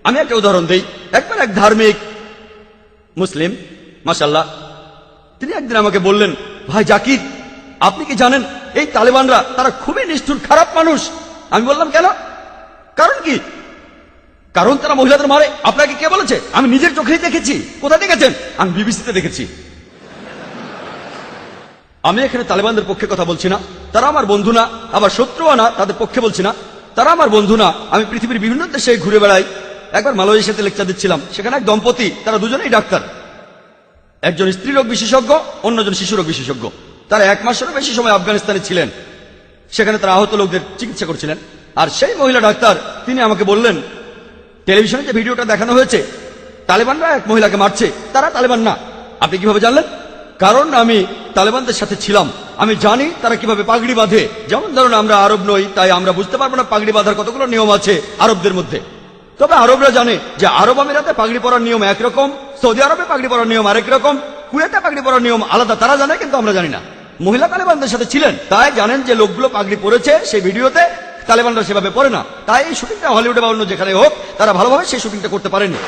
আমি একটা উদাহরণ দেই। একবার এক ধার্মিক মুসলিম, মাশাআল্লাহ, তিনি একদিন আমাকে বললেন, ভাই জাকির, আপনি কি জানেন এই তালেবানরা তারা খুবই নিষ্ঠুর, খারাপ মানুষ। আমি বললাম, কেন? কারণ কি? কারণ তারা মহিলাদের মারে। আপনাকে কে বলেছে? আমি নিজের চোখেই দেখেছি। কোথায় দেখেছেন? আমি বিবিসিতে দেখেছি। আমি এখানে তালেবানদের পক্ষে কথা বলছি না, তারা আমার বন্ধু না, আবার শত্রুও না, তাদের পক্ষে বলছি না। তারা আমার বন্ধু না। আমি পৃথিবীর বিভিন্ন দেশে ঘুরে বেড়াই। একবার মালয়েশিয়াতে লেকচার দিচ্ছিলাম, সেখানে এক দম্পতি, তারা দুজনেই ডাক্তার। একজন স্ত্রীরোগ বিশেষজ্ঞ, অন্যজন শিশুরোগ বিশেষজ্ঞ। তারা 1 মাসেরও বেশি সময় আফগানিস্তানে ছিলেন। সেখানে তারা আহত লোকদের চিকিৎসা করছিলেন। আর সেই মহিলা ডাক্তার, তিনি আমাকে বললেন, টেলিভিশনে যে ভিডিওটা দেখানো হয়েছে, তালেবানরা এক মহিলাকে মারছে, তারা তালেবান না। আপনি কিভাবে জানলেন? কারণ আমি তালেবানদের সাথে ছিলাম। আমি জানি তারা কিভাবে পাগড়ি বাঁধে। যেমন ধরুন, আমরা আরব নই, তাই আমরা বুঝতে পারবো না পাগড়ি বাঁধার কতগুলো নিয়ম আছে আরবদের মধ্যে। তবে আরবরা জানে যে আরব আমিরাতে পাগড়ি পরার নিয়ম একরকম, সৌদি আরবে পাগড়ি পরার নিয়ম আরেক রকম, কুয়েতে পাগড়ি পরার নিয়ম আলাদা। তারা জানে, কিন্তু আমরা জানি না। মহিলা তালেবানদের সাথে ছিলেন, তাই জানেন যে লোকগুলো পাগড়ি পরেছে সেই ভিডিওতে, তালেবানরা সেভাবে পরে না। তাই এই শুটিংটা হলিউডে বা অন্য যেখানে হোক, তারা ভালোভাবে সেই শুটিংটা করতে পারেনি।